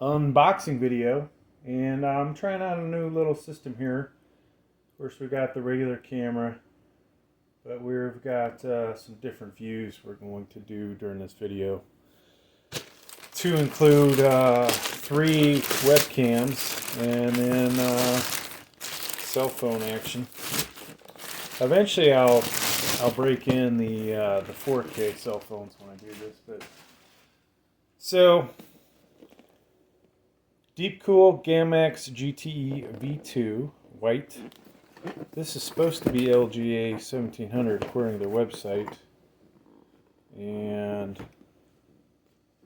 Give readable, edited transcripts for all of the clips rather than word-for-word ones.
unboxing video, and I'm trying out a new little system here. Of course, we got the regular camera, but we've got some different views we're going to do during this video, to include 3 webcams and then cell phone action. Eventually I'll break in the 4K cell phones when I do this, but so Deepcool GAMMAXX GTE V2 white. This is supposed to be LGA 1700 according to their website, and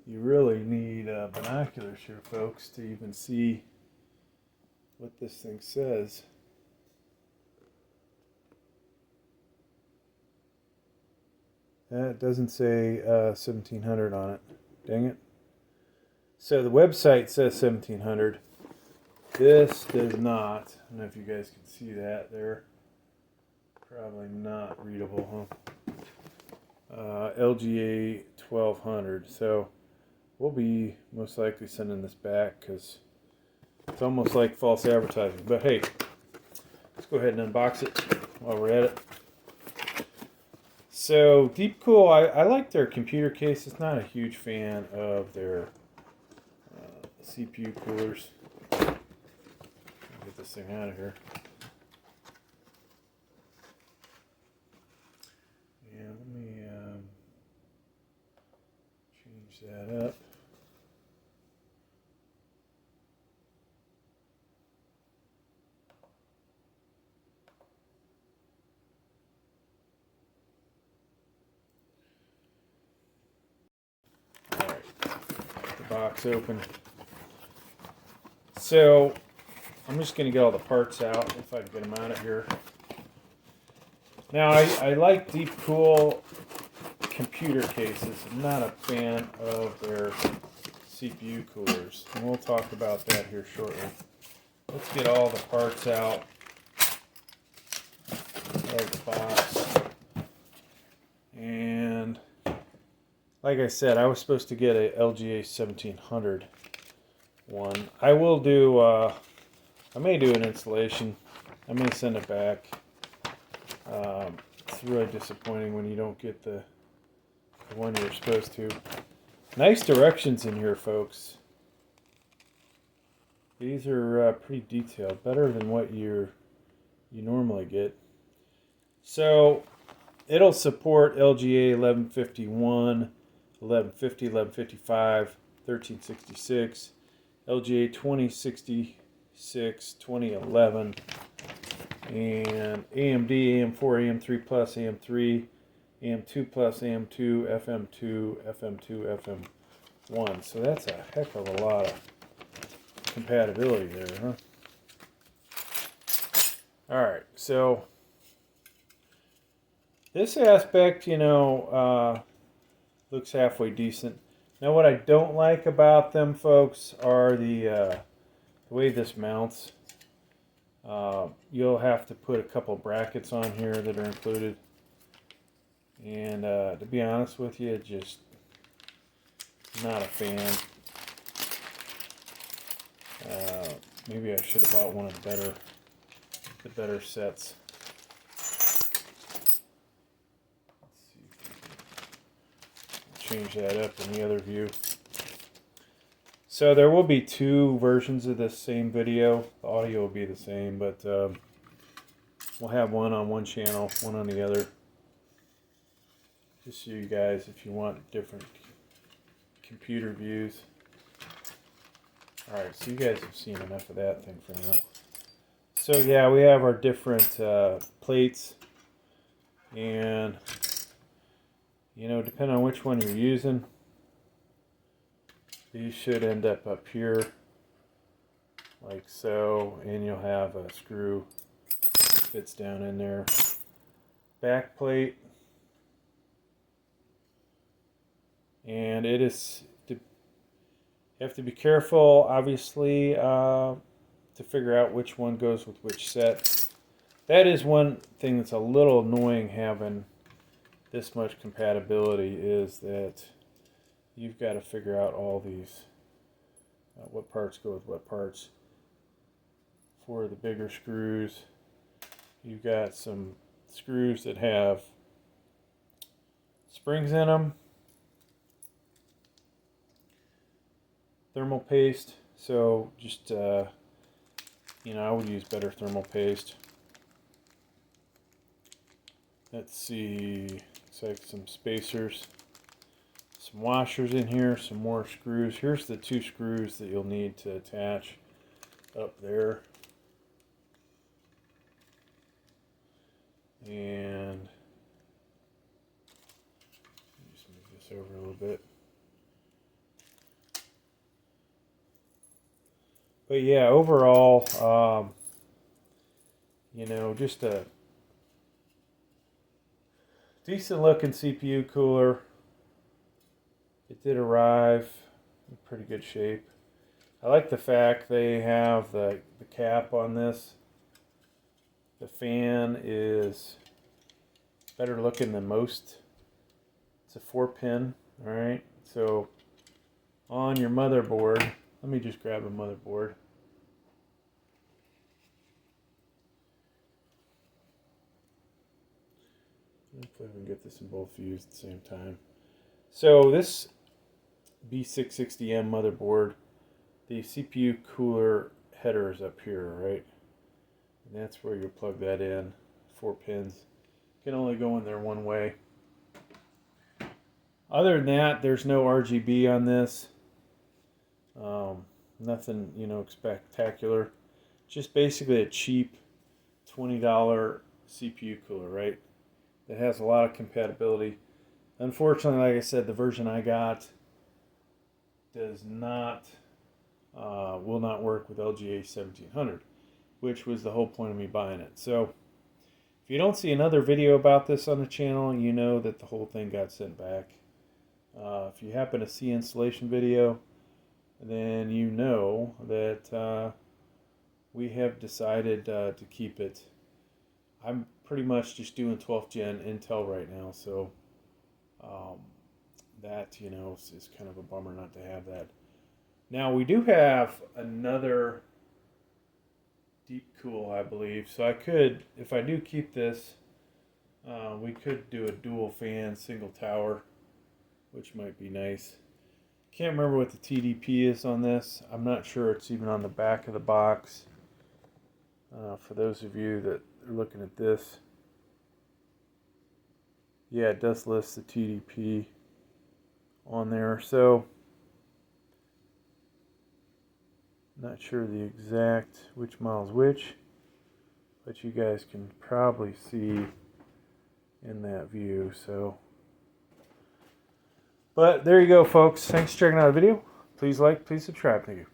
you really need binoculars here, folks, to even see what this thing says. It doesn't say 1700 on it. Dang it. So the website says 1700. This does not. I don't know if you guys can see that there. Probably not readable, huh? LGA 1200. So we'll be most likely sending this back because it's almost like false advertising. But hey, let's go ahead and unbox it while we're at it. So Deepcool, I like their computer case. It's not a huge fan of their CPU coolers. Get this thing out of here. And let me change that up. Alright, the box open. So I'm just going to get all the parts out if I can get them out of here. Now I like Deepcool computer cases. I'm not a fan of their CPU coolers, and we'll talk about that here shortly. Let's get all the parts out of the box. And like I said, I was supposed to get a LGA 1700 one. I will do, I may do an installation. I may send it back. It's really disappointing when you don't get the one you're supposed to. Nice directions in here, folks. These are pretty detailed, better than what you normally get. So it'll support LGA 1151, 1150, 1155, 1366, LGA 2066, 2011, and AMD, AM4, AM3 Plus, AM3, AM2 Plus, AM2, FM2, FM2, FM1. So that's a heck of a lot of compatibility there, huh? Alright, so this aspect, looks halfway decent. Now what I don't like about them, folks, are the way this mounts. You'll have to put a couple brackets on here that are included. And to be honest with you, just not a fan. Maybe I should have bought one of the better sets. Change that up in the other view. So there will be 2 versions of this same video. The audio will be the same, but we'll have one on one channel, one on the other. Just so you guys, if you want different computer views. Alright, so you guys have seen enough of that thing for now. So yeah, we have our different plates, and depending on which one you're using, these should end up here like so, and you'll have a screw that fits down in there. Back plate, and you have to be careful, obviously, to figure out which one goes with which set. That is one thing that's a little annoying having this much compatibility, is that you've got to figure out all these what parts go with what parts. For the bigger screws, you've got some screws that have springs in them, thermal paste. So just I would use better thermal paste. Let's see, looks like some spacers, some washers in here, some more screws. Here's the 2 screws that you'll need to attach up there. And just move this over a little bit. But yeah, overall, just a decent looking CPU cooler. It did arrive in pretty good shape. I like the fact they have the cap on this. The fan is better looking than most. It's a 4-pin, all right? So on your motherboard, let me just grab a motherboard. Hopefully we can get this in both views at the same time. So this B660M motherboard, the CPU cooler header is up here, right? And that's where you plug that in. 4 pins. Can only go in there one way. Other than that, there's no RGB on this. Nothing, spectacular. Just basically a cheap $20 CPU cooler, right? That has a lot of compatibility. Unfortunately, like I said, the version I got does not, will not work with LGA 1700, which was the whole point of me buying it. So if you don't see another video about this on the channel, you know that the whole thing got sent back. If you happen to see installation video, then you know that we have decided to keep it. I'm pretty much just doing 12th gen Intel right now, so that is kind of a bummer not to have that. Now we do have another Deepcool, I believe, so I could, if I do keep this, we could do a dual fan single tower, which might be nice. Can't remember what the TDP is on this. I'm not sure it's even on the back of the box. For those of you that are looking at this, yeah, it does list the TDP on there. So not sure the exact which model's which, but you guys can probably see in that view. So, but there you go, folks. Thanks for checking out the video. Please like, please subscribe. Thank you.